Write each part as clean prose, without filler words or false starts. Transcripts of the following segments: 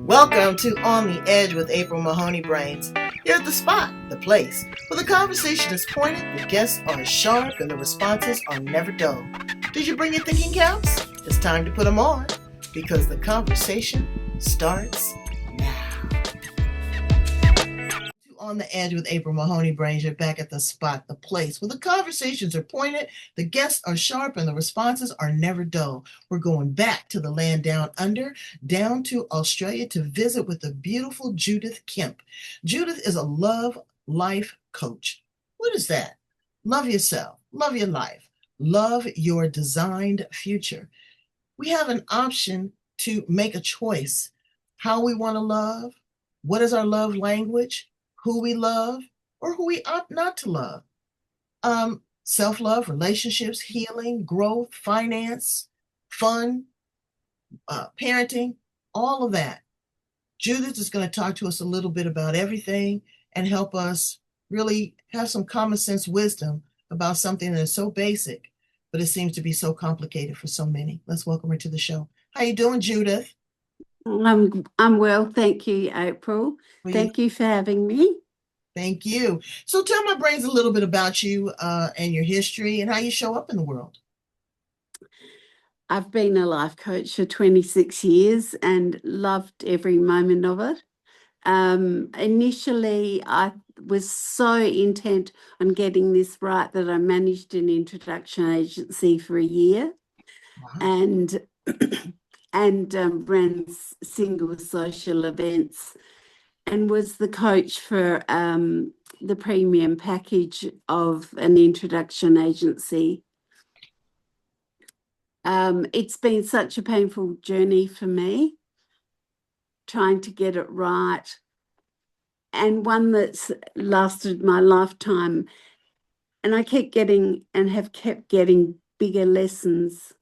Welcome to On the Edge with April Mahoney Brains. You're at the spot, the place, where the conversation is pointed, the guests are sharp, and the responses are never dull. Did you bring your thinking caps? It's time to put them on, because the conversation starts now. On the Edge with April Mahoney Brains, you're back at the spot, the place, where the conversations are pointed, the guests are sharp, and the responses are never dull. We're going back to the land down under, down to Australia to visit with the beautiful Judith Kemp. Judith is a love life coach. What is that? Love yourself, love your life, love your designed future. We have an option to make a choice how we want to love, what is our love language, who we love, or who we opt not to love. Self-love, relationships, healing, growth, finance, fun, parenting, all of that. Judith is going to talk to us a little bit about everything and help us really have some common sense wisdom about something that is so basic, but it seems to be so complicated for so many. Let's welcome her to the show. How you doing, Judith? I'm well, thank you, April. Thank you for having me. Thank you. So tell my brains a little bit about you and your history and how you show up in the world. I've been a life coach for 26 years and loved every moment of it. Initially, I was so intent on getting this right that I managed an introduction agency for a year. Wow. and ran single social events and was the coach for the premium package of an introduction agency. It's been such a painful journey for me, trying to get it right, and one that's lasted my lifetime. And I keep getting and have kept getting bigger lessons.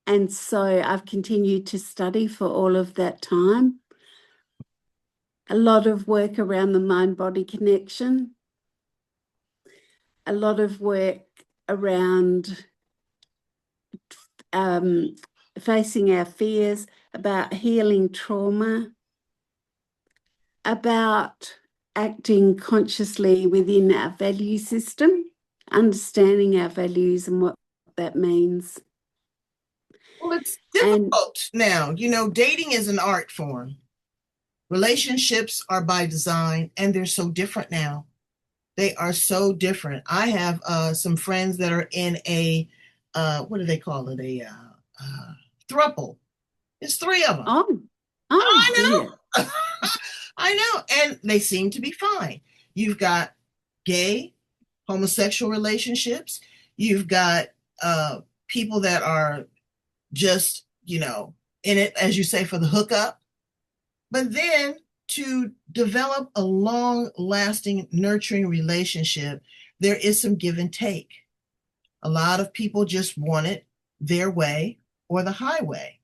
And so I've continued to study for all of that time. A lot of work around the mind-body connection. A lot of work around facing our fears, about healing trauma, about acting consciously within our value system, understanding our values and what that means. Well, it's difficult now. You know, dating is an art form. Relationships are by design, and they're so different now. They are so different. I have some friends that are in a, what do they call it? A throuple. It's three of them. Oh I know. I know. And they seem to be fine. You've got gay, homosexual relationships. You've got people that are just, you know, in it, as you say, for the hookup. But then to develop a long-lasting, nurturing relationship, there is some give and take. A lot of people just want it their way or the highway.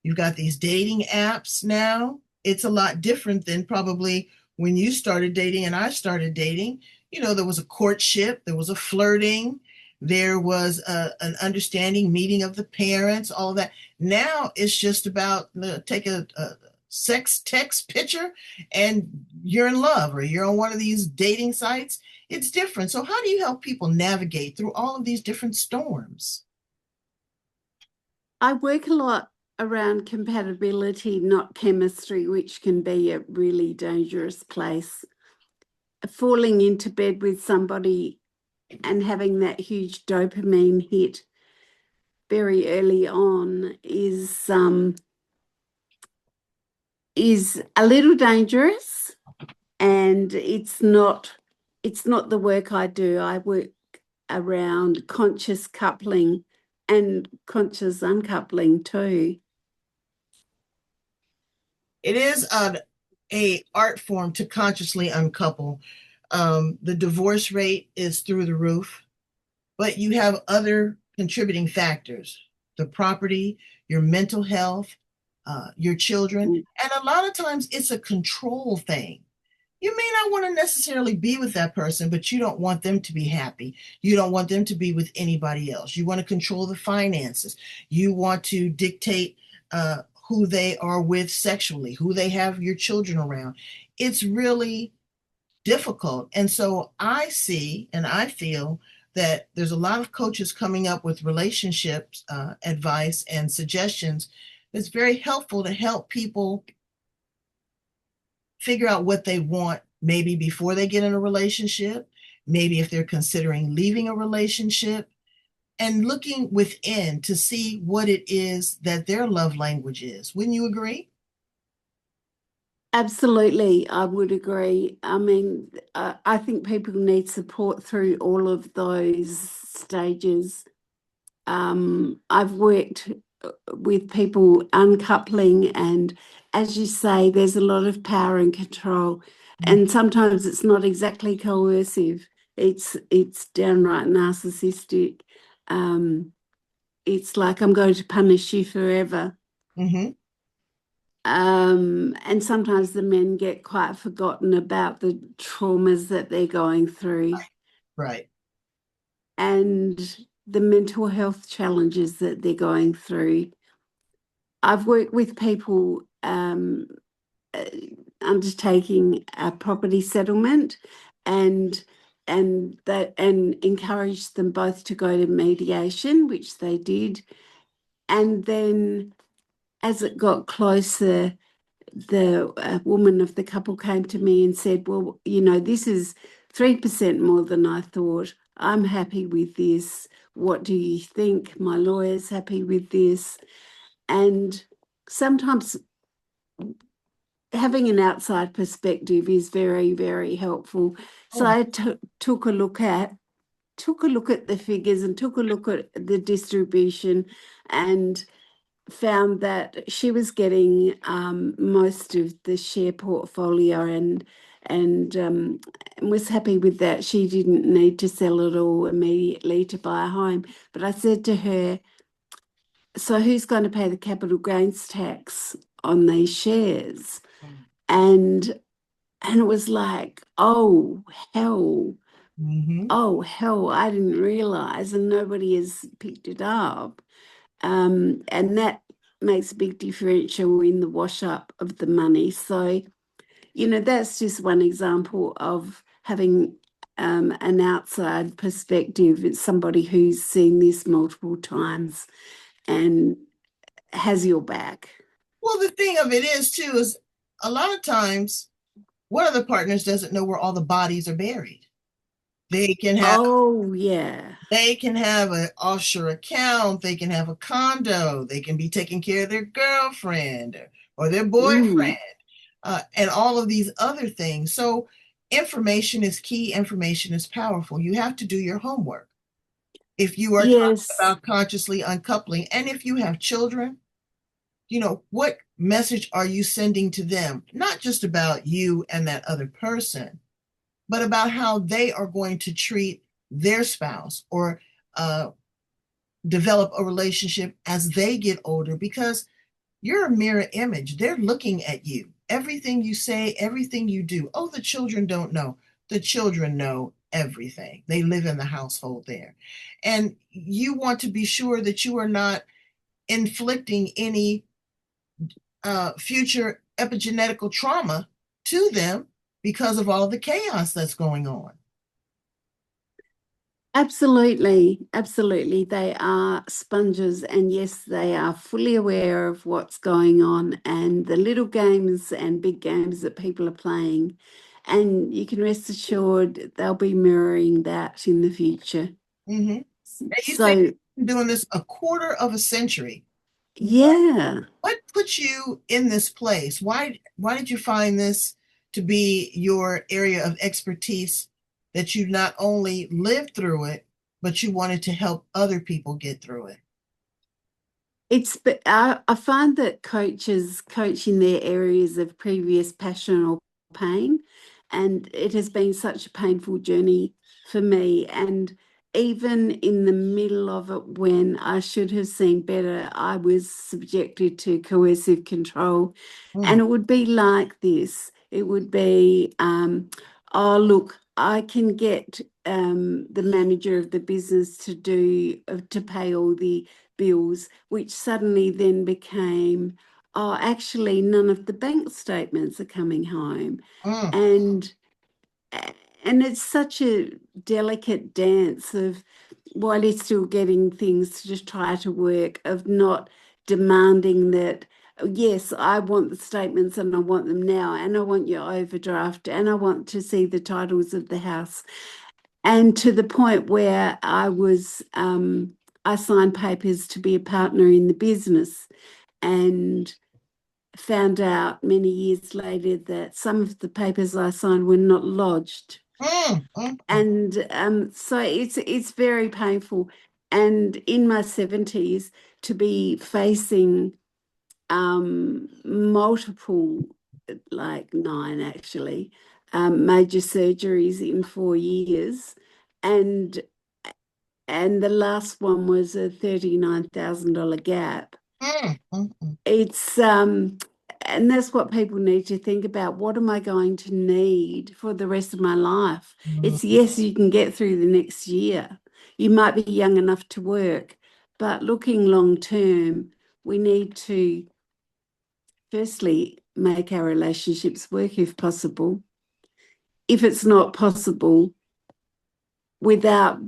You've got these dating apps now. It's a lot different than probably when you started dating and I started dating. You know, there was a courtship, there was a flirting, there was an understanding, meeting of the parents, all of that. Now it's just about take a sex text picture and you're in love, or you're on one of these dating sites. It's different. So how do you help people navigate through all of these different storms? I work a lot around compatibility, not chemistry, which can be a really dangerous place. Falling into bed with somebody and having that huge dopamine hit very early on is a little dangerous, and it's not the work I do. I work around conscious coupling and conscious uncoupling too. It is a art form to consciously uncouple. The divorce rate is through the roof, but you have other contributing factors: the property, your mental health, your children. And a lot of times it's a control thing. You may not want to necessarily be with that person, but you don't want them to be happy. You don't want them to be with anybody else. You want to control the finances. You want to dictate who they are with sexually, who they have your children around. It's really difficult. And so I see and I feel that there's a lot of coaches coming up with relationships advice and suggestions that's very helpful to help people figure out what they want, maybe before they get in a relationship, maybe if they're considering leaving a relationship, and looking within to see what it is that their love language is. Wouldn't you agree? Absolutely, I would agree. I mean, I think people need support through all of those stages. I've worked with people uncoupling, and as you say, there's a lot of power and control, and sometimes it's not exactly coercive. It's downright narcissistic. It's like, I'm going to punish you forever. Mm-hmm. And sometimes the men get quite forgotten about the traumas that they're going through Right. and the mental health challenges that they're going through. I've worked with people undertaking a property settlement, and encouraged them both to go to mediation, which they did. And then as it got closer, the woman of the couple came to me and said, well, this is 3% more than I thought. I'm happy with this. What do you think? My lawyer's happy with this. And sometimes having an outside perspective is very, very helpful. So Oh, I took a look at the figures and took a look at the distribution, and found that she was getting most of the share portfolio, and was happy with that. She didn't need to sell it all immediately to buy a home. But I said to her, so who's going to pay the capital gains tax on these shares? And it was like, hell, mm-hmm. oh hell, I didn't realize, and nobody has picked it up. And that makes a big differential in the wash up of the money. So, that's just one example of having an outside perspective. It's somebody who's seen this multiple times and has your back. Well, the thing of it is, too, is a lot of times one of the partners doesn't know where all the bodies are buried. They can have Oh, yeah. they can have an offshore account, they can have a condo, they can be taking care of their girlfriend or their boyfriend, Mm, and all of these other things. So information is key, information is powerful. You have to do your homework. If you are talking yes. about consciously uncoupling, and if you have children, what message are you sending to them? Not just about you and that other person, but about how they are going to treat their spouse or uh, develop a relationship as they get older, because you're a mirror image. They're looking at you. Everything you say, everything you do. Oh, the children don't know. The children know everything. They live in the household there. And you want to be sure that you are not inflicting any future epigenetical trauma to them because of all the chaos that's going on. Absolutely, absolutely. They are sponges, and yes, they are fully aware of what's going on and the little games and big games that people are playing. And you can rest assured they'll be mirroring that in the future. Mm-hmm. And you say So, you've been doing this a quarter of a century. What yeah. what put you in this place? Why did you find this to be your area of expertise, that you not only lived through it, but you wanted to help other people get through it? But I find that coaches coach in their areas of previous passion or pain, and it has been such a painful journey for me. And even in the middle of it, when I should have seen better, I was subjected to coercive control. Mm, And it would be like this. It would be, oh, look, I can get the manager of the business to pay all the bills, which suddenly then became, oh, actually, none of the bank statements are coming home. Mm. And it's such a delicate dance of, while you're still getting things to just try to work, of not demanding that, yes, I want the statements and I want them now, and I want your overdraft, and I want to see the titles of the house. And to the point where I signed papers to be a partner in the business, and found out many years later that some of the papers I signed were not lodged. And so it's very painful. And in my 70s, to be facing multiple, like 9 actually, major surgeries in 4 years, and the last one was a $39,000 gap. It's and that's what people need to think about. What am I going to need for the rest of my life? It's, yes, you can get through the next year. You might be young enough to work, but looking long term, we need to firstly make our relationships work if possible. If it's not possible, without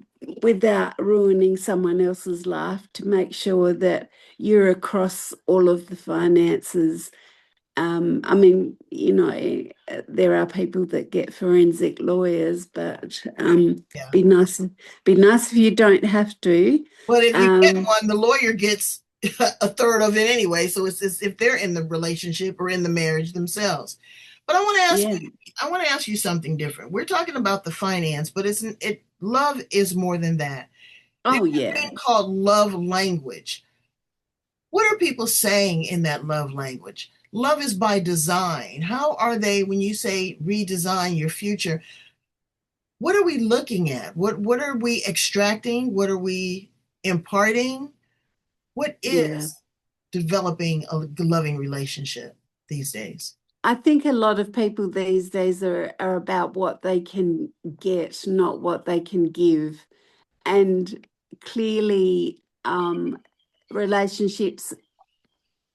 ruining someone else's life, to make sure that you're across all of the finances. I mean, you know, there are people that get forensic lawyers, but be nice if you don't have to. But if you get one, the lawyer gets a third of it anyway. So it's as if they're in the relationship or in the marriage themselves. But I want to ask you something different. We're talking about the finance, but love is more than that. Oh, There's yeah. a thing called love language. What are people saying in that love language? Love is by design. How are they, when you say redesign your future, what are we looking at? What are we extracting? What are we imparting? What is developing a loving relationship these days? I think a lot of people these days are about what they can get, not what they can give. And clearly, relationships,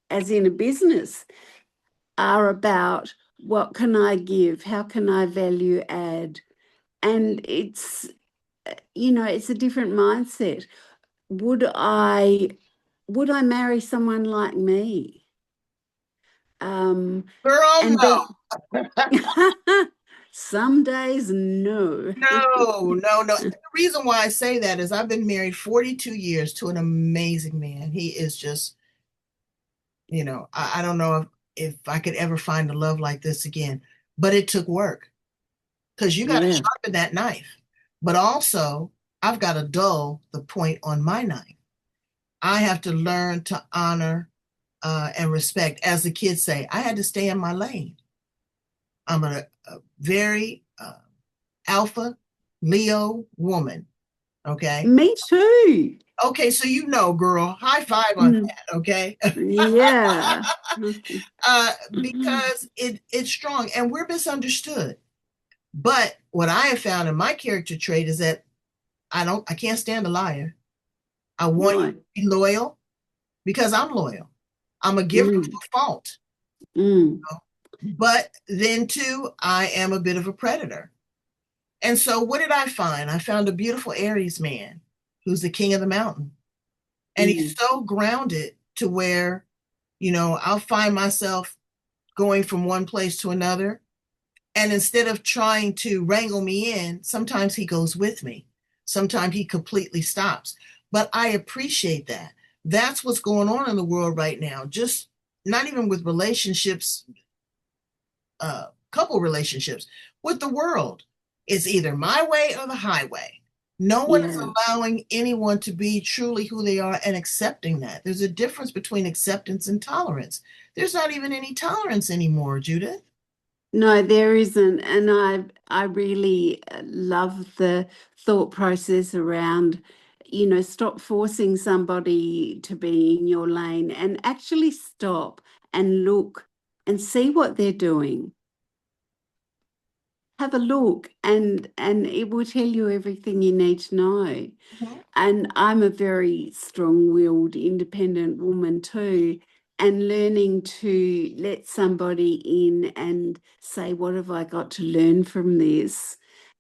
as in a business, are about what can I give? How can I value add? And it's, you know, it's a different mindset. Would I marry someone like me? Girl, And no. Some days, no. No. The reason why I say that is I've been married 42 years to an amazing man. He is just, I don't know if I could ever find a love like this again, but it took work because you got to sharpen that knife. But also, I've got to dull the point on my knife. I have to learn to honor and respect. As the kids say, I had to stay in my lane. I'm a very alpha Leo woman. Okay. Me too. Okay, so girl, high five on that. Okay. Yeah. Because it's strong and we're misunderstood. But what I have found in my character trait is that I can't stand a liar. I want you to be loyal because I'm loyal. I'm a giver of a fault. But then too, I am a bit of a predator. And so what did I find? I found a beautiful Aries man who's the king of the mountain. And he's so grounded to where, I'll find myself going from one place to another. And instead of trying to wrangle me in, sometimes he goes with me. Sometimes he completely stops. But I appreciate that. That's what's going on in the world right now. Just not even with relationships, couple relationships, with the world. It's either my way or the highway. No one is allowing anyone to be truly who they are and accepting that. There's a difference between acceptance and tolerance. There's not even any tolerance anymore, Judith. No, there isn't. And I really love the thought process around, stop forcing somebody to be in your lane and actually stop and look and see what they're doing. Have a look and it will tell you everything you need to know. And I'm a very strong-willed, independent woman too. and learning to let somebody in and say, what have I got to learn from this?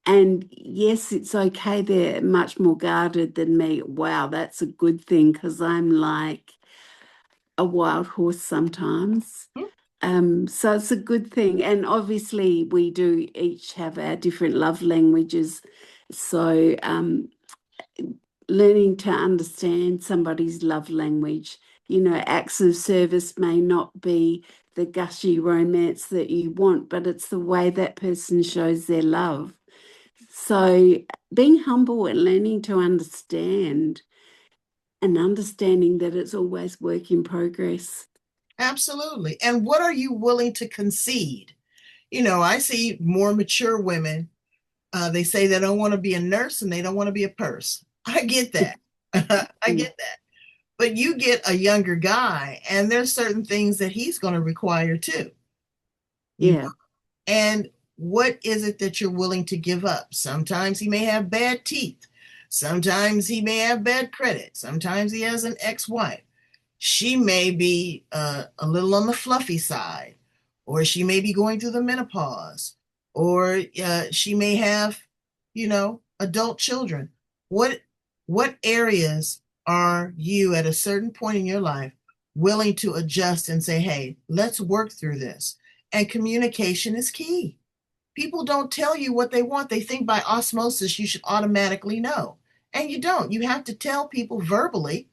And yes, it's okay. They're much more guarded than me. Wow, that's a good thing because I'm like a wild horse sometimes. So it's a good thing. And obviously, we do each have our different love languages. So learning to understand somebody's love language, acts of service may not be the gushy romance that you want, but it's the way that person shows their love. So being humble and learning to understand and understanding that it's always work in progress. Absolutely. And what are you willing to concede? I see more mature women. They say they don't want to be a nurse and they don't want to be a purse. I get that. I get that. But you get a younger guy, and there's certain things that he's going to require too. You Yeah. know, and what is it that you're willing to give up? Sometimes he may have bad teeth. Sometimes he may have bad credit. Sometimes he has an ex-wife. She may be a little on the fluffy side, or she may be going through the menopause, or she may have, adult children. What what areas are you at a certain point in your life willing to adjust and say, hey, let's work through this? And communication is key. People don't tell you what they want. They think by osmosis you should automatically know. And you don't. You have to tell people verbally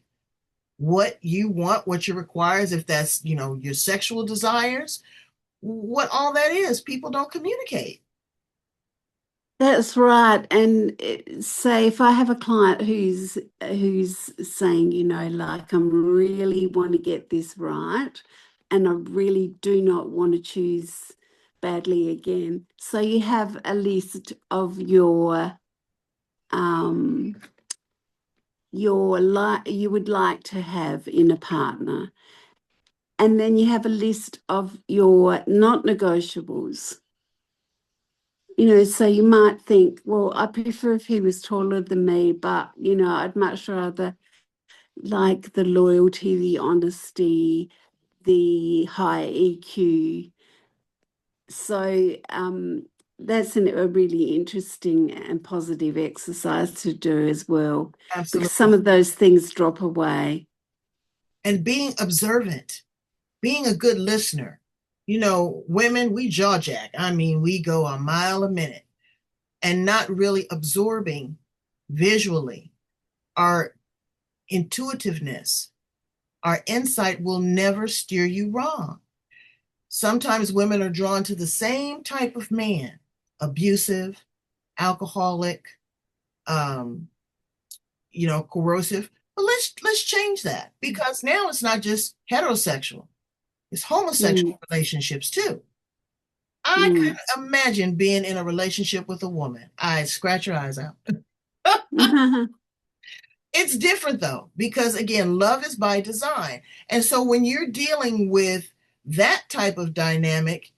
what you want, what you requires, if that's, your sexual desires, what all that is. People don't communicate. That's right. And say if I have a client who's saying, like I'm really want to get this right and I really do not want to choose badly again. So you have a list of um you would like to have in a partner. And then you have a list of your not negotiables. So you might think, well, I prefer if he was taller than me, but, I'd much rather like the loyalty, the honesty, the high EQ. So that's a really interesting and positive exercise to do as well, because some Absolutely. of those things drop away. And being observant, being a good listener. Women, we jaw jack. I mean, we go a mile a minute and not really absorbing visually. Our intuitiveness, our insight will never steer you wrong. Sometimes women are drawn to the same type of man, abusive, alcoholic, um, coercive. But let's change that, because now it's not just heterosexual, it's homosexual Mm, relationships too. I mm. couldn't imagine being in a relationship with a woman. I scratch your eyes out. It's different though, because again, love is by design. And so when you're dealing with that type of dynamic,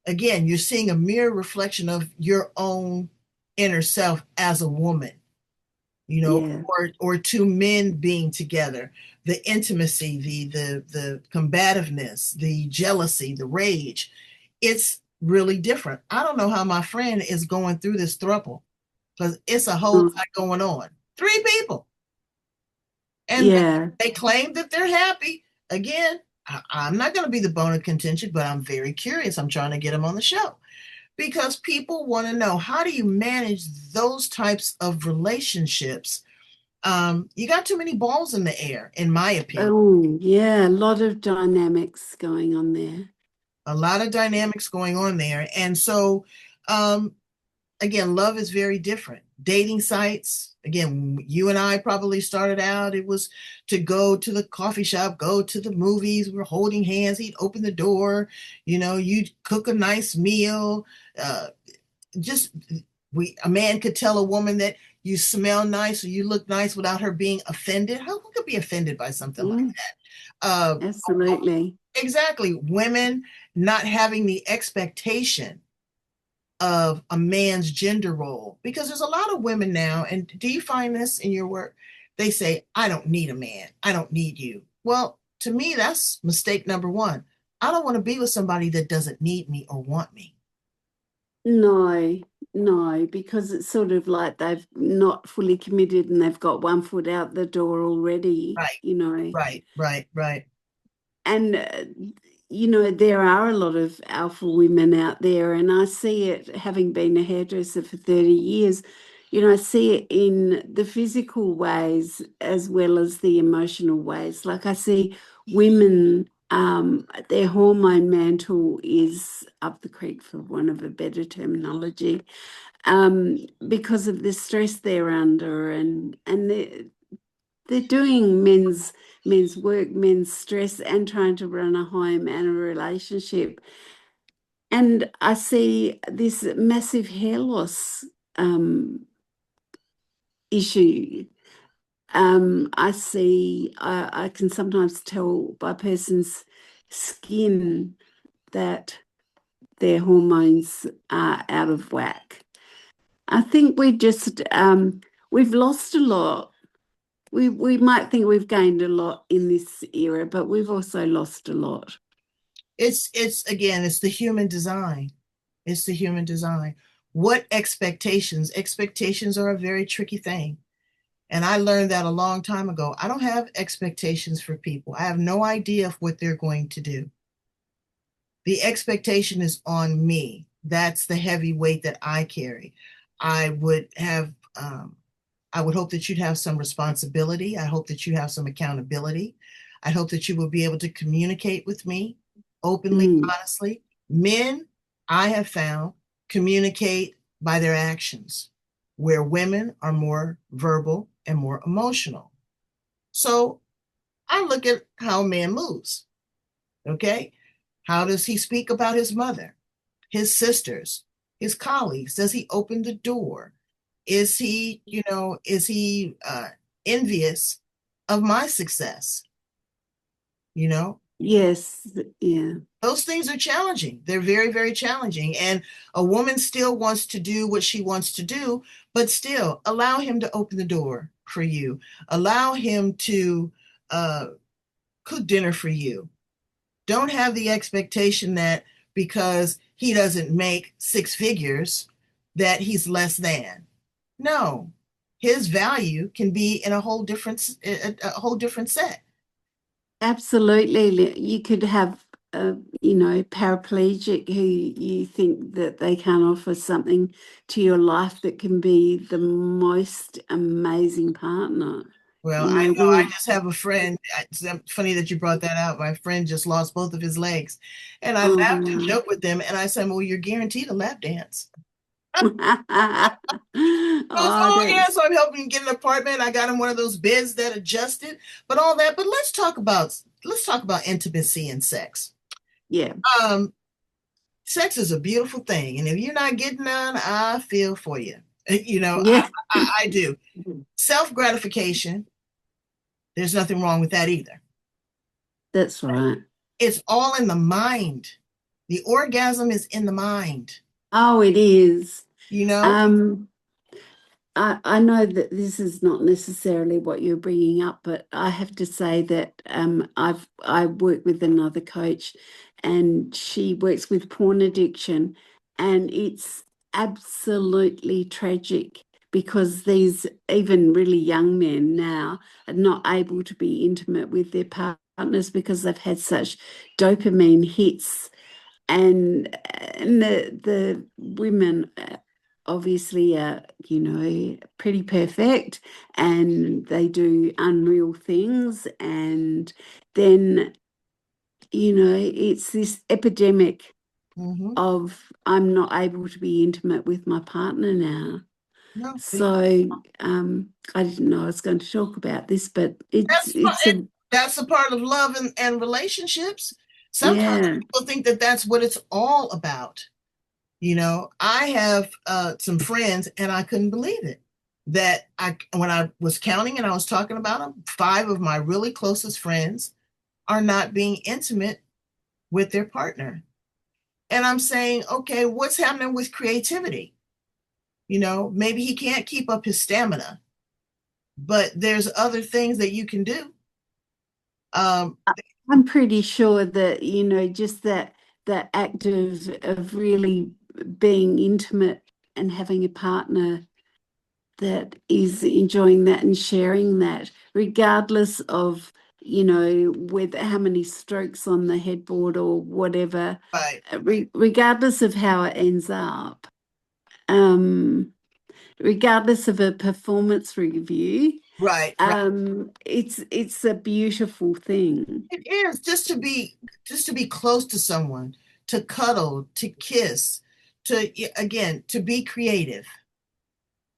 again, you're seeing a mirror reflection of your own inner self as a woman, Yeah. or two men being together, the intimacy, the combativeness, the jealousy, the rage. It's really different. I don't know how my friend is going through this throuple, because it's a whole Oh, lot going on. Three people. And yeah. they claim that they're happy. Again, I'm not going to be the bone of contention, but I'm very curious. I'm trying to get them on the show, because people want to know, how do you manage those types of relationships? You got too many balls in the air, in my opinion. Oh, yeah. A lot of dynamics going on there. A lot of dynamics going on there. And so, um, again, love is very different. Dating sites, again, you and I probably started out, it was to go to the coffee shop, go to the movies, we're holding hands, he'd open the door, you'd cook a nice meal. Just a man could tell a woman that you smell nice or you look nice without her being offended. Who could be offended by something like Mm, that? absolutely. Exactly. Women not having the expectation of a man's gender role, because there's a lot of women now, and do you find this in your work? They say, I don't need a man, I don't need you. Well, to me, that's mistake number one. I don't want to be with somebody that doesn't need me or want me. No, no, because it's sort of like they've not fully committed and they've got one foot out the door already, Right, you know. right. And, you know, there are a lot of alpha women out there, and I see it having been a hairdresser for 30 years. You know, I see it in the physical ways as well as the emotional ways. Like I see women, their hormone mantle is up the creek, for want of a better terminology, because of the stress they're under, and they're doing men's work, men's stress, and trying to run a home and a relationship. And I see this massive hair loss issue. I can sometimes tell by a person's skin that their hormones are out of whack. I think we've lost a lot. We might think we've gained a lot in this era, but we've also lost a lot. It's again, it's the human design. It's the human design. What expectations? Expectations are a very tricky thing. And I learned that a long time ago. I don't have expectations for people. I have no idea of what they're going to do. The expectation is on me. That's the heavy weight that I carry. I would have, I would hope that you'd have some responsibility. I hope that you have some accountability. I hope that you will be able to communicate with me openly, honestly. Men, I have found, communicate by their actions, where women are more verbal and more emotional. So I look at how a man moves. Okay. How does he speak about his mother, his sisters, his colleagues? Does he open the door? Is he, is he envious of my success? You know, Yes, yeah. those things are challenging. They're very, very challenging. And a woman still wants to do what she wants to do, but still allow him to open the door for you. Allow him to uh, cook dinner for you. Don't have the expectation that because he doesn't make six figures, that he's less than. No, his value can be in a whole different set. Absolutely. You could have you know, paraplegic who you think that they can offer something to your life that can be the most amazing partner. Well, You I know, know I we just have a friend. It's funny that you brought that out. My friend just lost both of his legs. And I oh laughed and wow. joked with them. And I said, well, you're guaranteed a lap dance. Goes, Oh, oh yeah, that's so I'm helping him get an apartment. I got him one of those beds that adjusted, but all that. But let's talk about intimacy and sex. yeah. Um, Sex is a beautiful thing, and if you're not getting none, I feel for you. You know, Yeah. I do. Self gratification. There's nothing wrong with that either. That's right. It's all in the mind. The orgasm is in the mind. Oh, it is. You know. Um, I know that this is not necessarily what you're bringing up, but I have to say that I work with another coach, and she works with porn addiction, and it's absolutely tragic because these even really young men now are not able to be intimate with their partners because they've had such dopamine hits, and the women obviously are, you know, pretty perfect, and they do unreal things, and then, you know, it's this epidemic Mm-hmm. of I'm not able to be intimate with my partner now. No, So I didn't know I was going to talk about this, but that's it's a that's a part of love and relationships. Sometimes yeah. people think that that's what it's all about. I have some friends, and I couldn't believe it. That when I was counting and I was talking about them, five of my really closest friends are not being intimate with their partner. And I'm saying, okay, what's happening with creativity? Maybe he can't keep up his stamina, but there's other things that you can do. Um, I'm pretty sure that, just that act of really being intimate and having a partner that is enjoying that and sharing that, regardless of, whether how many strokes on the headboard or whatever, Right, regardless of how it ends up, um, regardless of a performance review, right, right. it's a beautiful thing. It is just to be close to someone, to cuddle, to kiss, again, to be creative.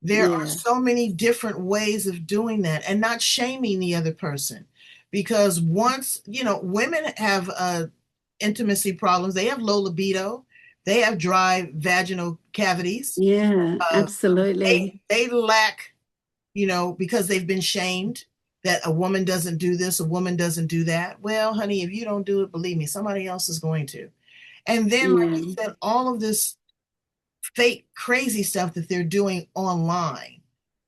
There are Yeah. so many different ways of doing that and not shaming the other person. Because once, women have intimacy problems, they have low libido, they have dry vaginal cavities. Yeah, Uh, absolutely. they lack, because they've been shamed that a woman doesn't do this, a woman doesn't do that. Well, honey, if you don't do it, believe me, somebody else is going to. And then, like you Yeah. said, all of this fake, crazy stuff that they're doing online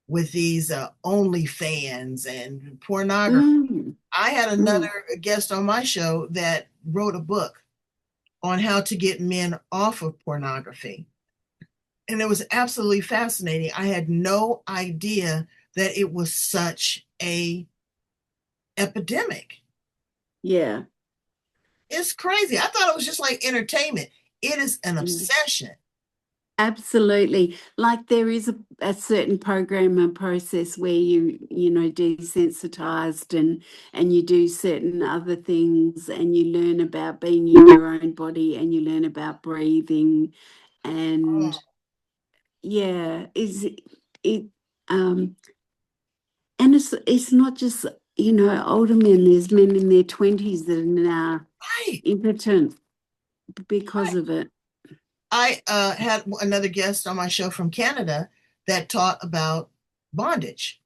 with these OnlyFans and pornography. Mm, I had mm, another guest on my show that wrote a book on how to get men off of pornography. And it was absolutely fascinating. I had no idea that it was such a epidemic. yeah. It's crazy. I thought it was just like entertainment. It is an Yeah. obsession. Absolutely. Like there is a certain program and process where desensitized and you do certain other things and you learn about being in your own body and you learn about breathing and Oh, yeah, is it um and it's not just, older men, there's men in their 20s that are now right, impotent because right. of it. I had another guest on my show from Canada that taught about bondage.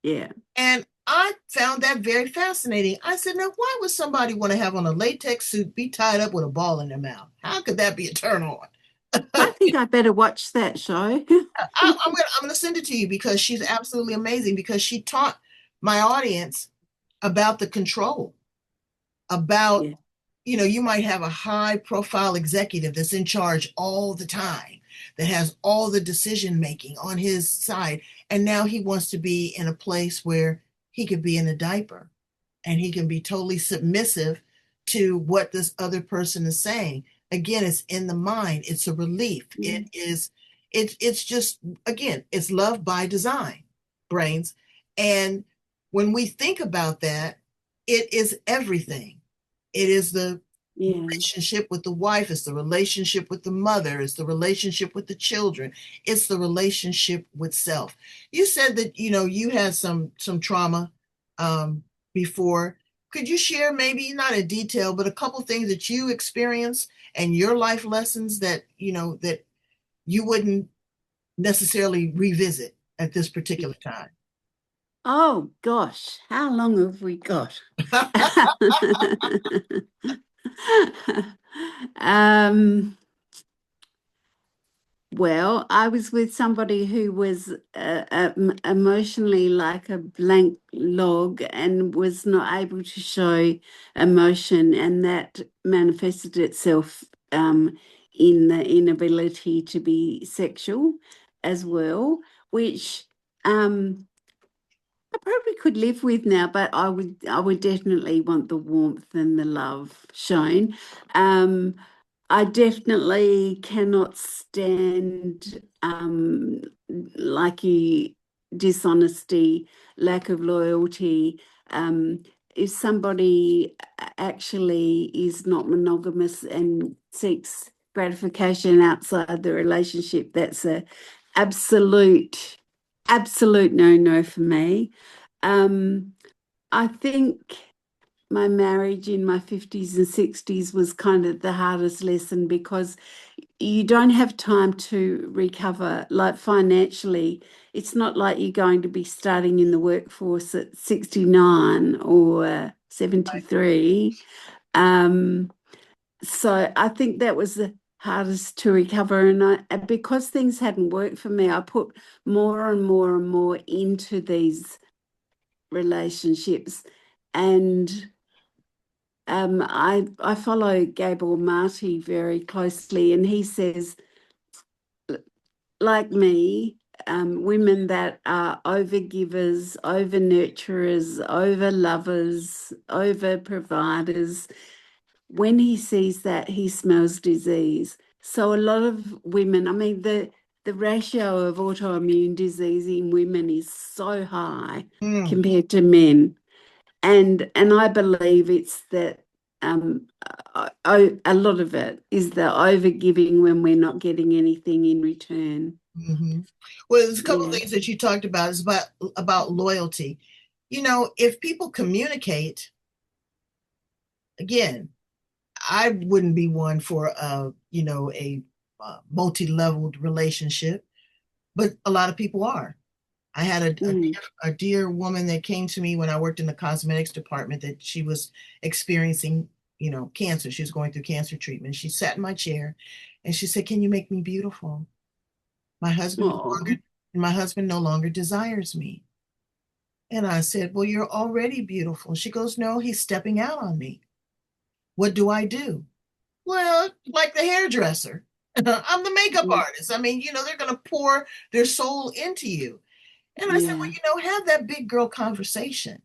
Yeah. And I found that very fascinating. I said, now, why would somebody want to have on a latex suit, be tied up with a ball in their mouth? How could that be a turn on? I think I better watch that show. I'm gonna send it to you because she's absolutely amazing because she taught my audience about the control, about, Yeah. you might have a high profile executive that's in charge all the time, that has all the decision making on his side. And now he wants to be in a place where he could be in a diaper and he can be totally submissive to what this other person is saying. Again, it's in the mind, it's a relief. Yeah. It's just, again, it's love by design, brains. And when we think about that, it is everything. It is the Yeah. relationship with the wife, it's the relationship with the mother, it's the relationship with the children, it's the relationship with self. You said that you had some trauma um, before. Could you share, maybe not in detail, but a couple things that you experienced and your life lessons that that you wouldn't necessarily revisit at this particular time? Oh gosh, how long have we got? Um, well, I was with somebody who was emotionally like a blank log and was not able to show emotion, and that manifested itself in the inability to be sexual as well, which I probably could live with now, but I would definitely want the warmth and the love shown. Um, I definitely cannot stand like you dishonesty, lack of loyalty. If somebody actually is not monogamous and seeks gratification outside the relationship, that's a absolute, absolute no-no for me. Um, I think my marriage in my 50s and 60s was kind of the hardest lesson because you don't have time to recover, like financially. It's not like you're going to be starting in the workforce at 69 or 73. Um, so I think that was the hardest to recover. And because things hadn't worked for me, I put more and more and more into these relationships. And I follow Gabor Marty very closely, and he says, like me, women that are overgivers, over nurturers, over lovers, over providers, when he sees that, he smells disease. So a lot of women, I mean, the ratio of autoimmune disease in women is so high Mm, compared to men. And I believe it's that a lot of it is the overgiving when we're not getting anything in return. hmm Well, there's a couple of Yeah. things that you talked about. Is about loyalty. If people communicate, again, I wouldn't be one for a multi-leveled relationship, but a lot of people are. I had Mm, a dear woman that came to me when I worked in the cosmetics department that she was experiencing, cancer. She was going through cancer treatment. She sat in my chair and she said, "Can you make me beautiful? My husband no oh, longer, my husband no longer desires me." And I said, "Well, you're already beautiful." She goes, "No, he's stepping out on me. What do I do?" Well, like the hairdresser. I'm the makeup mm, artist. I mean, they're going to pour their soul into you. And I said, yeah. "Well, have that big girl conversation."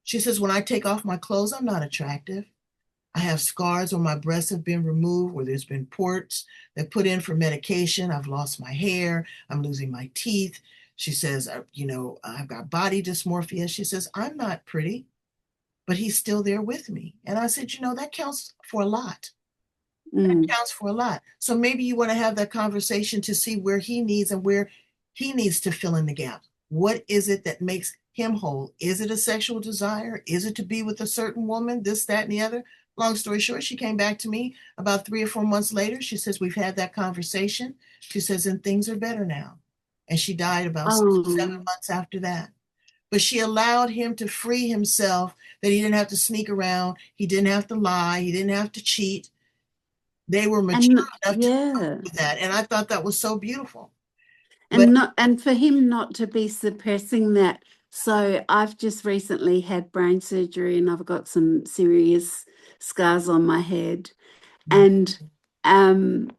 She says, "When I take off my clothes, I'm not attractive. I have scars where my breasts have been removed, where there's been ports that put in for medication. I've lost my hair. I'm losing my teeth." She says, "I've got body dysmorphia." She says, "I'm not pretty, but he's still there with me." And I said, "That counts for a lot. That Mm, counts for a lot. So maybe you want to have that conversation to see where he needs and where he needs to fill in the gap. What is it that makes him whole? Is it a sexual desire? Is it to be with a certain woman? This, that, and the other. Long story short, she came back to me about 3 or 4 months later. She says, "We've had that conversation." She says, "And things are better now." And she died about 7 oh, months after that. But she allowed him to free himself, that he didn't have to sneak around. He didn't have to lie. He didn't have to cheat. They were mature and enough to yeah. do that. And I thought that was so beautiful. But And for him not to be suppressing that. So I've just recently had brain surgery and I've got some serious scars on my head. And um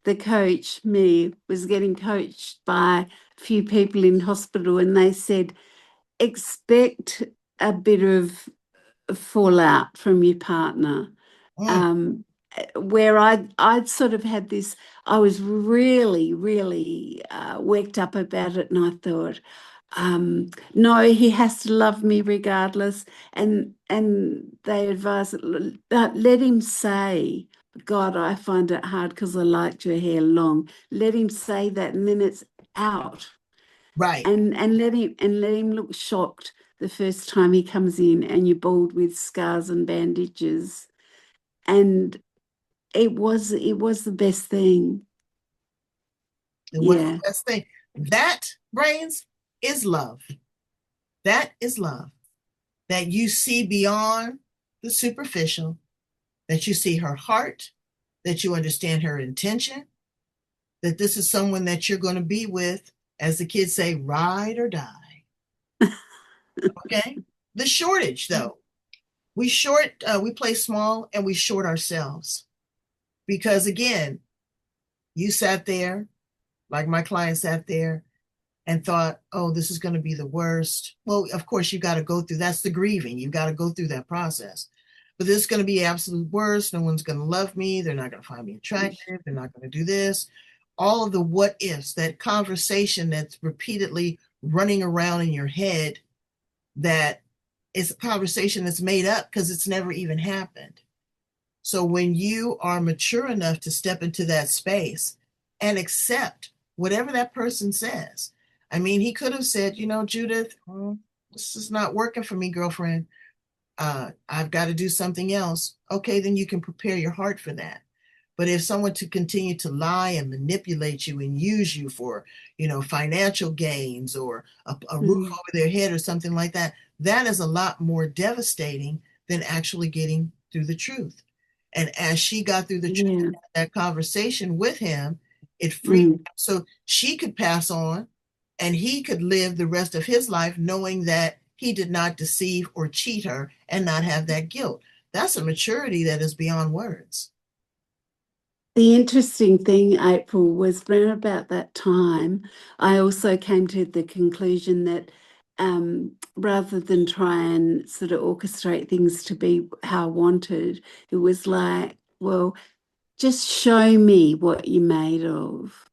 the coach, me, was getting coached by a few people in hospital, and they said, expect a bit of fallout from your partner. mm, Um, where I'd sort of had this, I was really, really worked up about it, and I thought, no, he has to love me regardless. And they advised, let him say, "God, I find it hard because I liked your hair long." Let him say that, and then it's out. right. And let him look shocked the first time he comes in, and you're bald with scars and bandages. And it was the best thing. And what's the Yeah. best thing? That, brains, is love. That is love. That you see beyond the superficial, that you see her heart, that you understand her intention, that this is someone that you're going to be with, as the kids say, ride or die. Okay? The shortage, though. We play small and we short ourselves. Because again, you sat there, like my client sat there, and thought, "Oh, this is going to be the worst." Well, of course, you got to go through that's the grieving. You got to go through that process. But this is going to be absolute worst. No one's going to love me. They're not going to find me attractive. They're not going to do this. All of the what ifs, that conversation that's repeatedly running around in your head, that is a conversation that's made up because it's never even happened. So when you are mature enough to step into that space and accept whatever that person says, I mean, he could have said, "Judith, this is not working for me, girlfriend. I've got to do something else." Okay, then you can prepare your heart for that. But if someone to continue to lie and manipulate you and use you for, financial gains or a roof Mm, over their head or something like that, that is a lot more devastating than actually getting through the truth. And as she got through the truth, yeah. that conversation with him, it freed Mm, him so she could pass on and he could live the rest of his life knowing that he did not deceive or cheat her and not have that guilt. That's a maturity that is beyond words. The interesting thing, April, was around about that time, I also came to the conclusion that rather than try and sort of orchestrate things to be how I wanted, it was like, well, just show me what you're made of.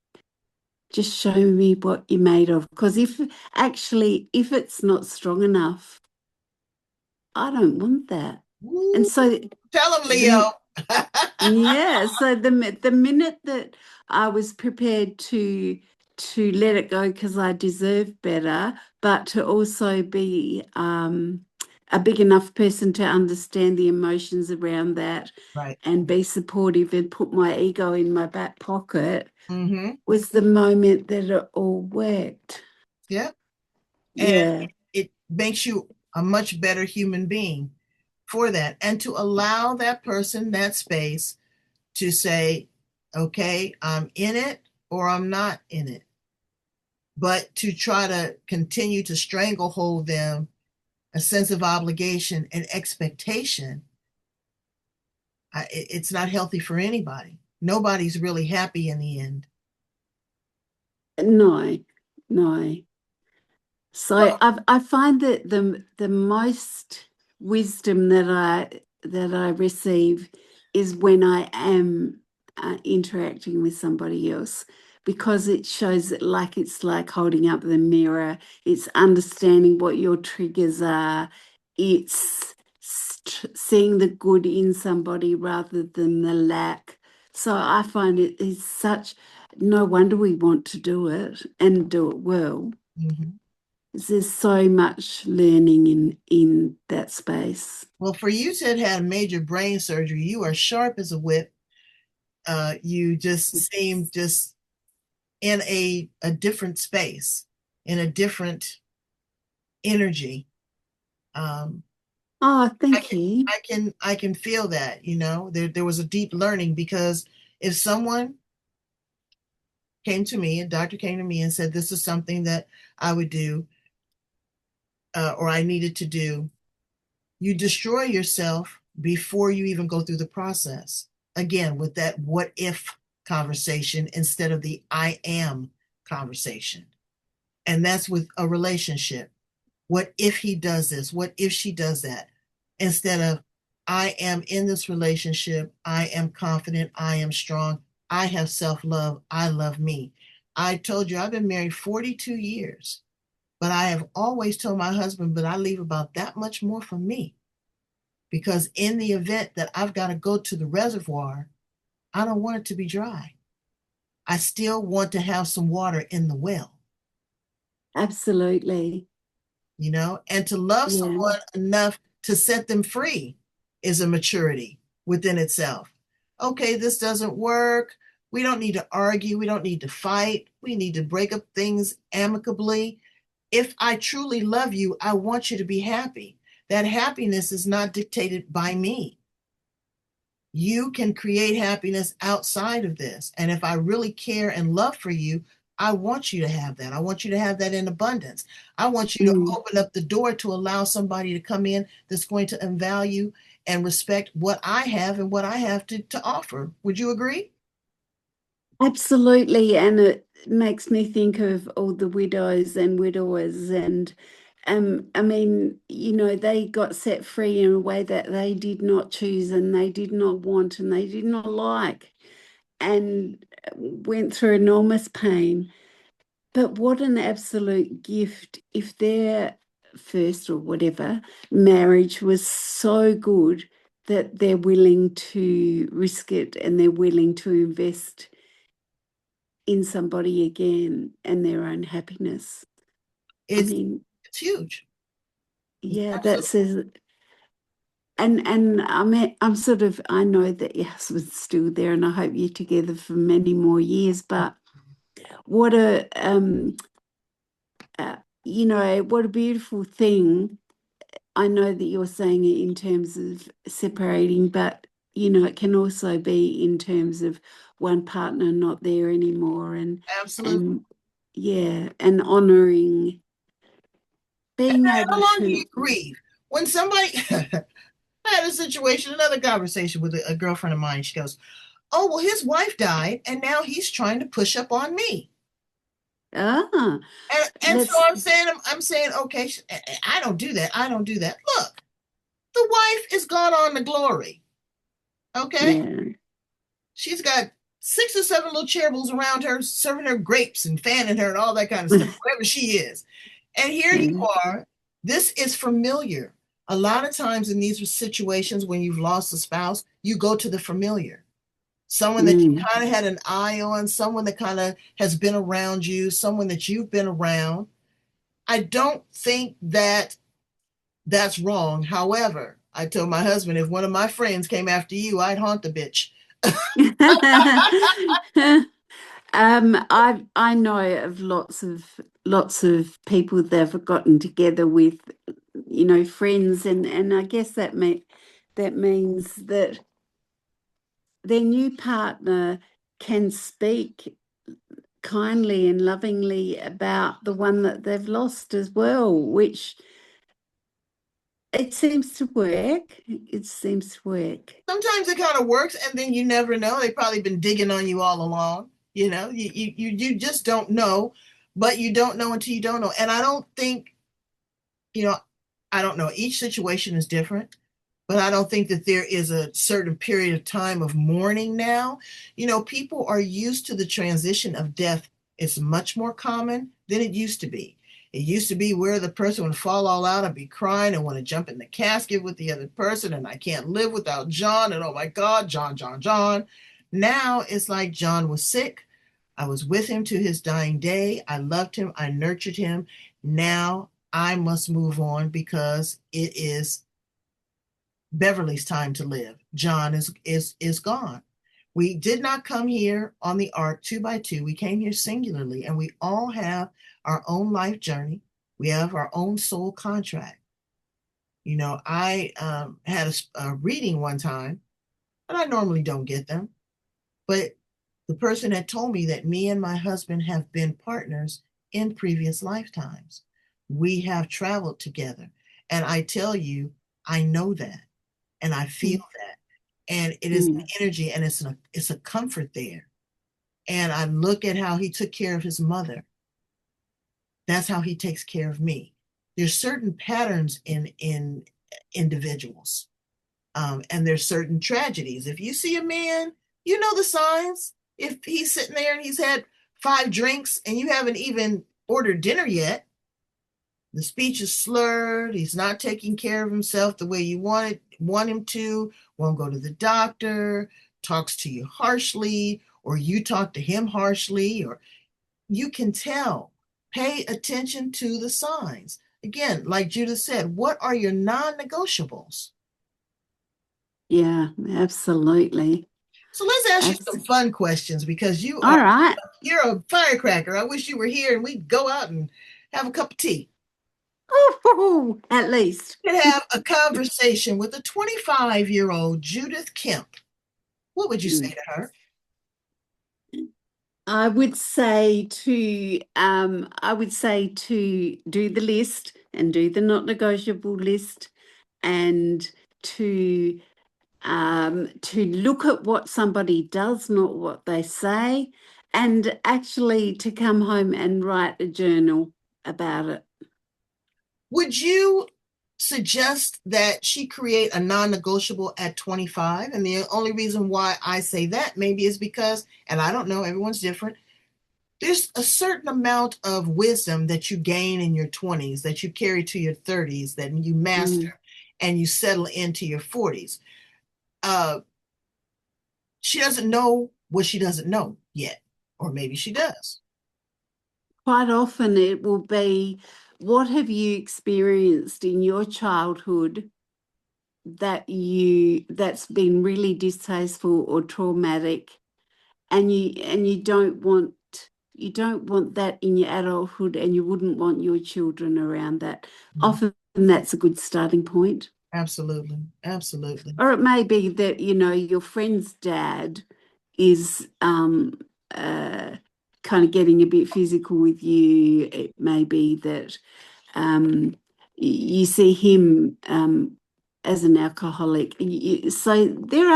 Just show me what you're made of. Because if it's not strong enough, I don't want that. And Ooh, so tell him, Leo. the yeah, so the minute that I was prepared to let it go because I deserve better, but to also be a big enough person to understand the emotions around that Right. and be supportive and put my ego in my back pocket Mm-hmm. was the moment that it all worked. Yeah. And Yeah. it makes you a much better human being for that. And to allow that person that space to say, okay, I'm in it or I'm not in it. But to try to continue to stranglehold them, a sense of obligation and expectation, it's not healthy for anybody. Nobody's really happy in the end. No, no. So Well, I find that the most wisdom that I receive is when I am interacting with somebody else, because it shows that like it's like holding up the mirror. It's understanding what your triggers are. It's seeing the good in somebody rather than the lack. So I find it is such, no wonder we want to do it and do it well. mhm. There's so much learning in that space. Well, for you to have had major brain surgery, you are sharp as a whip. You just seem just in a different space, in a different energy. Um, Oh, I thank can you. I can feel that, there was a deep learning because if someone came to me, a doctor came to me and said this is something that I would do or I needed to do, you destroy yourself before you even go through the process. Again, with that what if conversation instead of the I am conversation. And that's with a relationship. What if he does this? What if she does that? Instead of, I am in this relationship. I am confident. I am strong. I have self love. I love me. I told you I've been married 42 years, but I have always told my husband, but I leave about that much more for me because in the event that I've got to go to the reservoir, I don't want it to be dry. I still want to have some water in the well. Absolutely. And to love Yeah. someone enough to set them free is a maturity within itself. Okay, this doesn't work. We don't need to argue. We don't need to fight. We need to break up things amicably. If I truly love you, I want you to be happy. That happiness is not dictated by me. You can create happiness outside of this. And if I really care and love for you, I want you to have that. I want you to have that in abundance. I want you to Mm. open up the door to allow somebody to come in that's going to value and respect what I have and what I have to offer. Would you agree? Absolutely. And it makes me think of all the widows and widowers and I mean, they got set free in a way that they did not choose and they did not want and they did not like and went through enormous pain. But what an absolute gift if their first or whatever marriage was so good that they're willing to risk it and they're willing to invest in somebody again and their own happiness. I It's mean, it's huge. It's yeah, that absolutely. says, and I'm sort of, I know that your husband's still there and I hope you're together for many more years, but what a what a beautiful thing. I know that you're saying it in terms of separating, but it can also be in terms of one partner not there anymore Absolutely. and yeah, and honoring being able How long do you to, grieve? When somebody, I had a situation, another conversation with a girlfriend of mine. She goes, "Oh, well, his wife died, and now he's trying to push up on me." ah, And so let's, I'm saying, okay, I don't do that. I don't do that. Look, the wife is gone on to glory. Okay, yeah, she's got 6 or 7 little cherubims around her, serving her grapes and fanning her and all that kind of stuff, whatever she is. And here you yeah, are. This is familiar. A lot of times in these situations, when you've lost a spouse, you go to the familiar. Someone that you mm, kind of had an eye on, someone that kind of has been around you, someone that you've been around. I don't think that that's wrong. However, I told my husband, if one of my friends came after you, I'd haunt the bitch. I know of lots of people that have gotten together with, friends, and I guess that means that their new partner can speak kindly and lovingly about the one that they've lost as well, which it seems to work. It seems to work. Sometimes it kind of works, and then you never know. They've probably been digging on you all along. You just don't know, but you don't know until you don't know. And I don't think, you know, I don't know. Each situation is different, but I don't think that there is a certain period of time of mourning now. People are used to the transition of death. It's much more common than it used to be. It used to be where the person would fall all out and be crying and want to jump in the casket with the other person, and I can't live without John, and oh my God, John, John, John. Now it's like John was sick. I was with him to his dying day. I loved him. I nurtured him. Now I must move on because it is Beverly's time to live. John is gone. We did not come here on the ark 2 by 2. We came here singularly, and we all have our own life journey. We have our own soul contract. I had a reading one time, and I normally don't get them, but the person had told me that me and my husband have been partners in previous lifetimes. We have traveled together, and I tell you, I know that, and I feel that, and it is an Mm. energy, and it's a comfort there. And I look at how he took care of his mother. That's how he takes care of me. There's certain patterns in individuals, and there's certain tragedies. If you see a man, you know the signs. If he's sitting there and he's had 5 drinks and you haven't even ordered dinner yet, the speech is slurred. He's not taking care of himself the way you want him to. Won't go to the doctor. Talks to you harshly, or you talk to him harshly, or you can tell. Pay attention to the signs. Again, like Judith said, what are your non-negotiables? Yeah, absolutely. So let's ask you Abs- some fun questions because All right. you're a firecracker. I wish you were here and we'd go out and have a cup of tea. Oh, at least. You could have a conversation with a 25-year-old Judith Kemp. What would you say Mm. to her? I would say to do the list and do the not negotiable list, and to look at what somebody does, not what they say, and actually to come home and write a journal about it. Would you suggest that she create a non-negotiable at 25? And the only reason why I say that maybe is because, and I don't know, everyone's different. There's a certain amount of wisdom that you gain in your 20s that you carry to your 30s that you Mm. master and you settle into your 40s. Uh, she doesn't know what she doesn't know yet, or maybe she does. Quite often it will be, what have you experienced in your childhood that's been really distasteful or traumatic, and you don't want that in your adulthood, and you wouldn't want your children around that. Mhm. Often that's a good starting point. Absolutely, absolutely. Or it may be that, your friend's dad is kind of getting a bit physical with you. It may be that you see him as an alcoholic. So there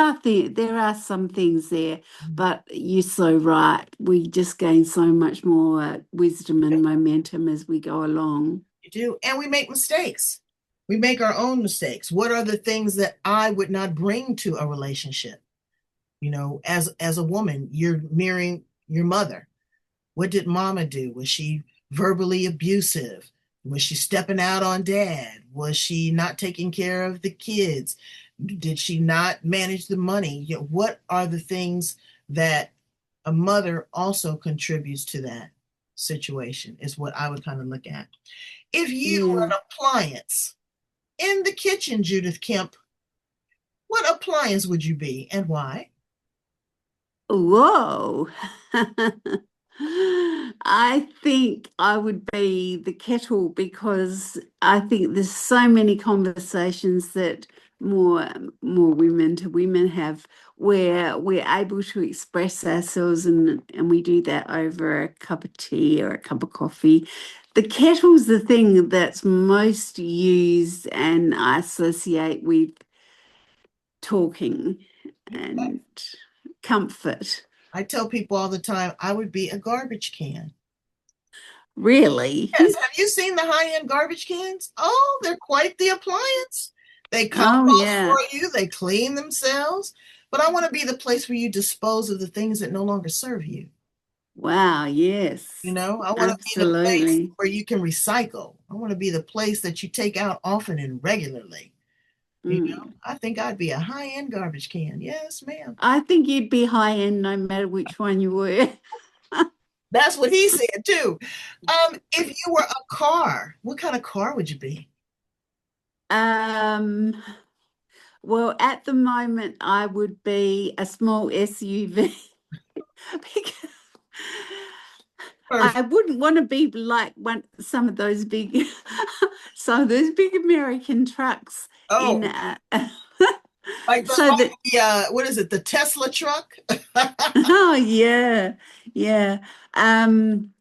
are some things there, but you're so right. We just gain so much more wisdom and momentum as we go along. You do. And we make mistakes. We make our own mistakes. What are the things that I would not bring to a relationship? As a woman, you're mirroring your mother. What did mama do? Was she verbally abusive? Was she stepping out on dad? Was she not taking care of the kids? Did she not manage the money? What are the things that a mother also contributes to that situation is what I would kind of look at. If you were Yeah. an appliance in the kitchen, Judith Kemp, what appliance would you be and why? Whoa. I think I would be the kettle because I think there's so many conversations that more more women to women have where we're able to express ourselves and we do that over a cup of tea or a cup of coffee. The kettle's the thing that's most used and I associate with talking and comfort. I tell people all the time I would be a garbage can. Really? Yes, have you seen the high-end garbage cans? Oh, they're quite the appliance. They Oh, compost yeah. for you, they clean themselves. But I want to be the place where you dispose of the things that no longer serve you. Wow, yes. I want to be the place Absolutely. where you can recycle. I want to be the place that you take out often and regularly. Mm. I think I'd be a high-end garbage can. Yes, ma'am. I think you'd be high end no matter which one you were. That's what he said too. If you were a car, what kind of car would you be? Um, well, at the moment, I would be a small SUV because I Perfect. wouldn't want to be like some of those big, some of those big American trucks in, Oh, like the so that, like the what is it? The Tesla truck? oh yeah, yeah. Um,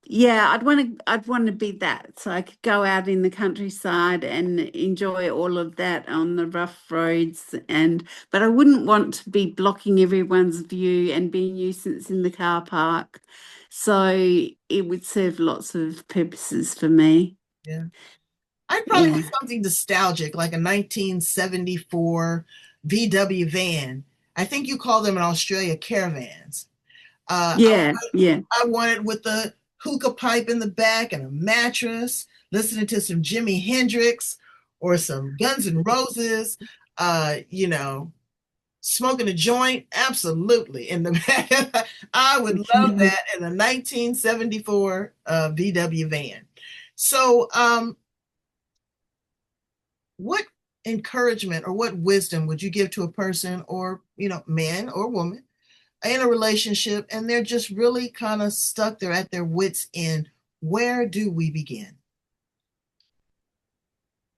Yeah, I'd want to be that. So I could go out in the countryside and enjoy all of that on the rough roads but I wouldn't want to be blocking everyone's view and be a nuisance in the car park. So it would serve lots of purposes for me. Yeah. I'd probably be Yeah. something nostalgic, like a 1974 VW van. I think you call them in Australia caravans. Uh, I, Yeah, yeah. I wanted with the hookah pipe in the back and a mattress, listening to some Jimi Hendrix or some Guns N' Roses, uh, you know, smoking a joint. Absolutely. In the back. I would love that in a 1974 VW van. So, what encouragement or what wisdom would you give to a person or, man or woman in a relationship and they're just really kind of stuck, they're at their wits end? Where do we begin?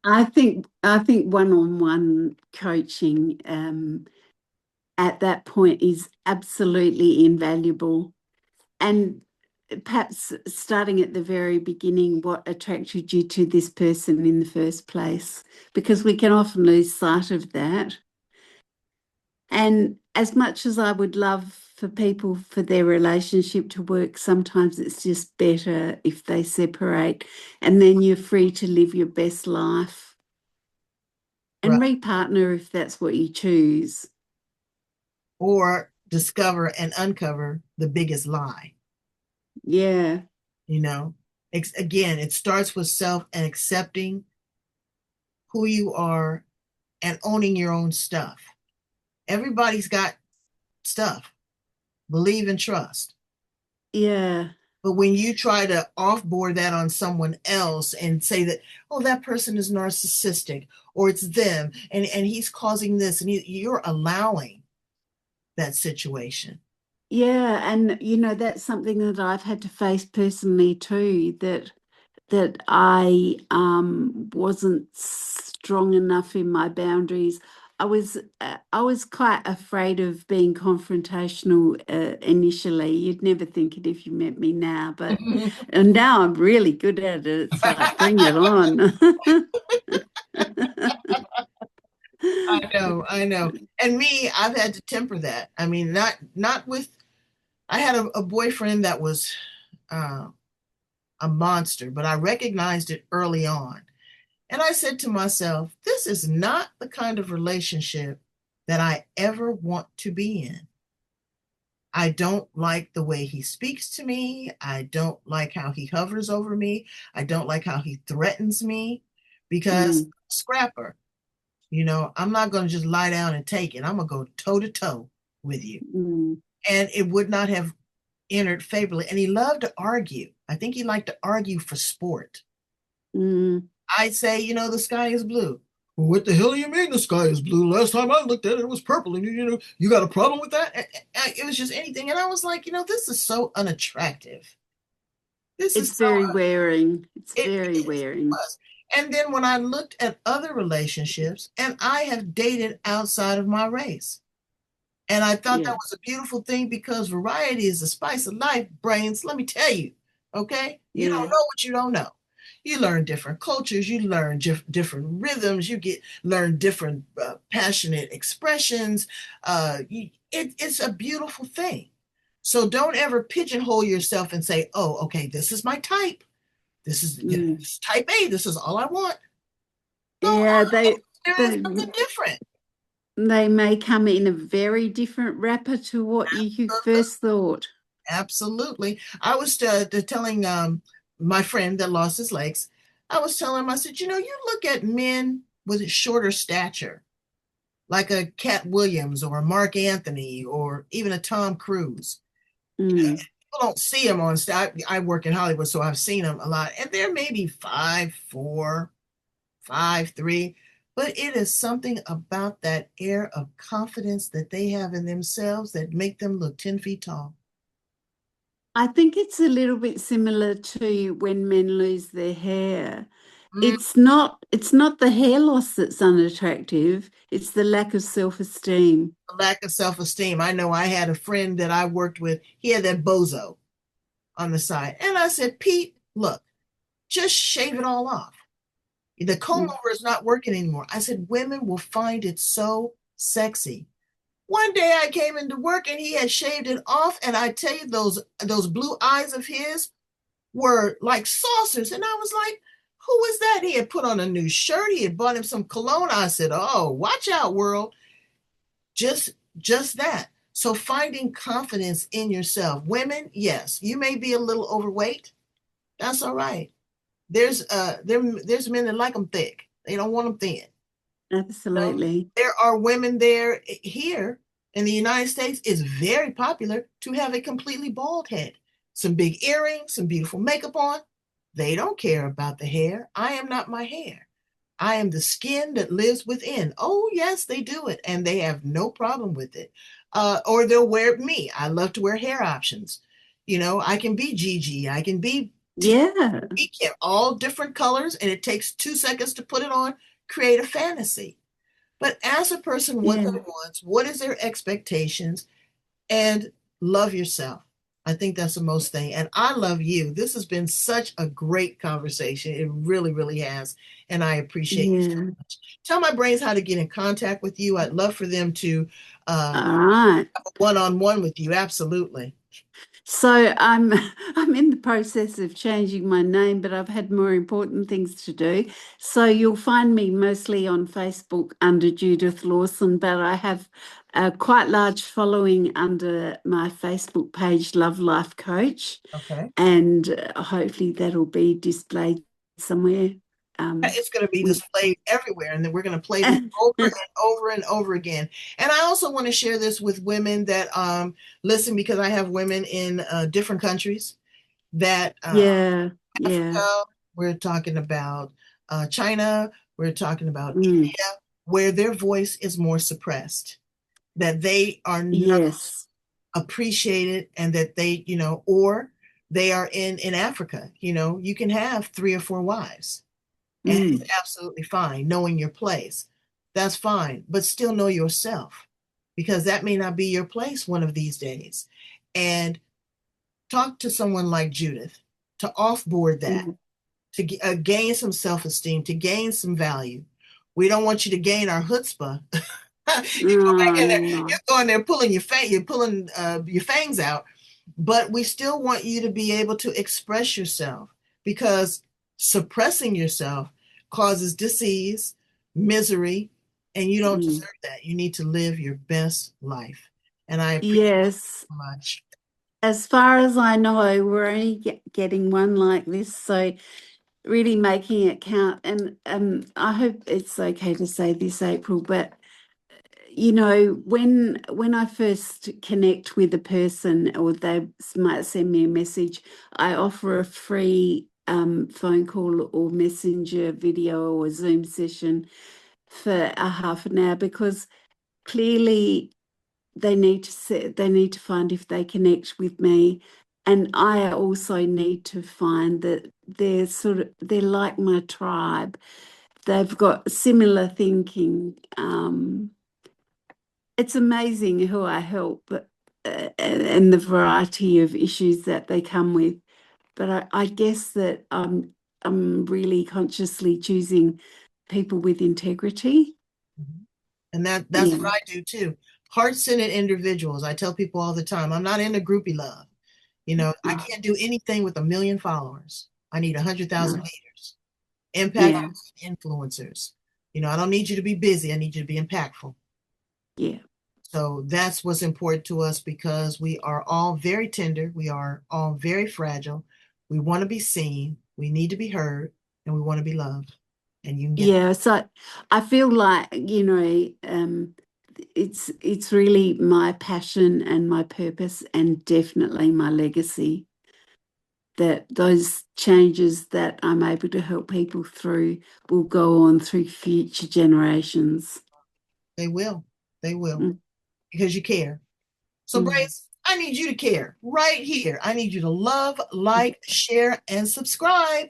I think one-on-one coaching at that point is absolutely invaluable. And perhaps starting at the very beginning, what attracted you to this person in the first place? Because we can often lose sight of that. And as much as I would love for people for their relationship to work, sometimes it's just better if they separate and then you're free to live your best life Right. and repartner if that's what you choose. Or discover and uncover the biggest lie. Yeah. You know, again, it starts with self and accepting who you are and owning your own stuff. Everybody's got stuff. Believe and trust. Yeah. But when you try to offboard that on someone else and say that, oh, that person is narcissistic or it's them and he's causing this and you're allowing that situation. Yeah, and that's something that I've had to face personally too, that I wasn't strong enough in my boundaries. I was quite afraid of being confrontational initially. You'd never think it if you met me now, but and now I'm really good at it. It's like bring it on. I know. And me, I've had to temper that. I mean, not with. I had a boyfriend that was uh, a monster, but I recognized it early on. And I said to myself, this is not the kind of relationship that I ever want to be in. I don't like the way he speaks to me. I don't like how he hovers over me. I don't like how he threatens me because Mm, scrapper, I'm not going to just lie down and take it. I'm going to go toe to toe with you. mm, And it would not have entered favorably. And he loved to argue. I think he liked to argue for sport. mm. I'd say, the sky is blue. Well, what the hell do you mean the sky is blue? Last time I looked at it, it was purple. And you got a problem with that? It was just anything. And I was like, this is so unattractive. This is It's so, very wearing. It's it very is. It wearing. was. And then when I looked at other relationships, and I have dated outside of my race. And I thought Yeah. that was a beautiful thing because variety is the spice of life, brains. Let me tell you, okay? You don't Yeah. know what you don't know. You learn different cultures, you learn different rhythms, learn different passionate expressions. It's a beautiful thing. So don't ever pigeonhole yourself and say, "Oh, okay, this is my type. This is, Mm. this is type A. This is all I want." Go Yeah, experience they something different. they may come in a very different wrapper to what you first thought. Absolutely. I was telling my friend that lost his legs, I was telling him, I said, you look at men with a shorter stature, like a Cat Williams or a Mark Anthony or even a Tom Cruise. Mm, People don't see him on stage. I work in Hollywood, so I've seen them a lot. And they're maybe 5'4", 5'3", but it is something about that air of confidence that they have in themselves that make them look 10 feet tall. I think it's a little bit similar to when men lose their hair. Mm. It's not the hair loss that's unattractive, it's the lack of self-esteem. Lack of self-esteem. I know I had a friend that I worked with. He had that bozo on the side. And I said, Pete, look, just shave it all off. The comb Mm. over is not working anymore. I said, women will find it so sexy. One day I came into work and he had shaved it off. And I tell you, those blue eyes of his were like saucers. And I was like, who is that? He had put on a new shirt. He had bought him some cologne. I said, oh, watch out, world. Just that. So finding confidence in yourself. Women, yes, you may be a little overweight. That's all right. There's men that like them thick. They don't want them thin. Absolutely. There are women there here in the United States. It's very popular to have a completely bald head, some big earrings, some beautiful makeup on. They don't care about the hair. I am not my hair. I am the skin that lives within. Oh, yes, they do it, and they have no problem with it. Or they'll wear me. I love to wear hair options. I can be Gigi. I can be Yeah. all different colors, and it takes 2 seconds to put it on, create a fantasy. But ask a person what they Yeah. want, what is their expectations, and love yourself. I think that's the most thing. And I love you. This has been such a great conversation. It really, really has. And I appreciate you so Yeah. much. Tell my brains how to get in contact with you. I'd love for them to All have right. a one-on-one with you. Absolutely. So I'm I'm in the process of changing my name, but I've had more important things to do. So you'll find me mostly on Facebook under Judith Lawson, but I have a quite large following under my Facebook page, Love Life Coach, Okay. and hopefully that'll be displayed somewhere. It's going to be With displayed everywhere, and then we're going to play this over and over and over again. And I also want to share this with women that listen, because I have women in different countries that yeah, yeah, Africa, we're talking about China, we're talking about mm, India, where their voice is more suppressed, that they are not yes, appreciated, and that they, or they are in Africa. You can have 3 or 4 wives and it's mm, absolutely fine knowing your place. that's fine, but still know yourself, because that may not be your place one of these days. And talk to someone like Judith to offboard that, Mm. to gain some self-esteem, to gain some value. We don't want you to gain our chutzpah. You go back in there, Oh, you're going there pulling you're pulling your fangs out, but we still want you to be able to express yourself, because suppressing yourself causes disease, misery, and you don't mm. deserve that. You need to live your best life. And I appreciate Yes. it so much. As far as I know, we're only getting one like this, so really making it count. And I hope it's okay to say this, April, but you know, when I first connect with a person or they might send me a message, I offer a free phone call or messenger video or Zoom session for a half an hour, because clearly they need to find if they connect with me, and I also need to find that they're like my tribe. They've got similar thinking. It's amazing who I help, and the variety of issues that they come with. But I guess that I'm really consciously choosing people with integrity. Mhm. And that's Yeah. what I do too. Heart-centered individuals. I tell people all the time, I'm not into groupie love. I No, can't do anything with 1 million followers. I need 100,000 no. haters, impact Yeah. influencers. I don't need you to be busy. I need you to be impactful. Yeah. So that's what's important to us, because we are all very tender. We are all very fragile. We want to be seen. We need to be heard, and we want to be loved. And you can get that. Yeah, so I feel like, it's really my passion and my purpose and definitely my legacy, that those changes that I'm able to help people through will go on through future generations. They will. They will, Mm, because you care. So, mm. Brace, I need you to care right here. I need you to love, like, share, and subscribe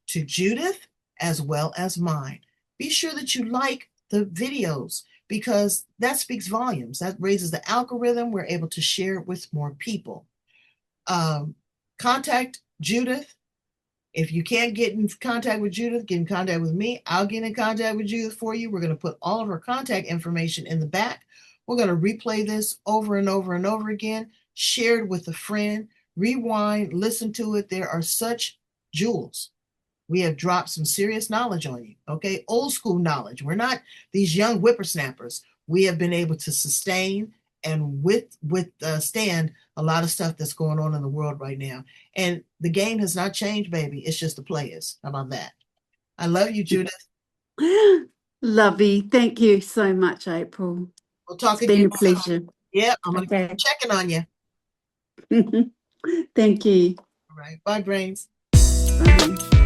to Judith as well as mine. Be sure that you like the videos, because that speaks volumes. That raises the algorithm. We're able to share it with more people. Um, Contact Judith. If you can't get in contact with Judith, get in contact with me. I'll get in contact with Judith for you. We're going to put all of her contact information in the back. We're going to replay this over and over and over again, share it with a friend, rewind, listen to it. There are such jewels. We have dropped some serious knowledge on you, okay? Old school knowledge. We're not these young whippersnappers. We have been able to sustain and withstand a lot of stuff that's going on in the world right now. And the game has not changed, baby. It's just the players. How about that? I love you, Judith. Lovely. Thank you so much, April. We'll talk It's been again a soon. pleasure. Yep, I'm going to keep Okay. checking on you. Thank you. All right. Bye, brains. Bye.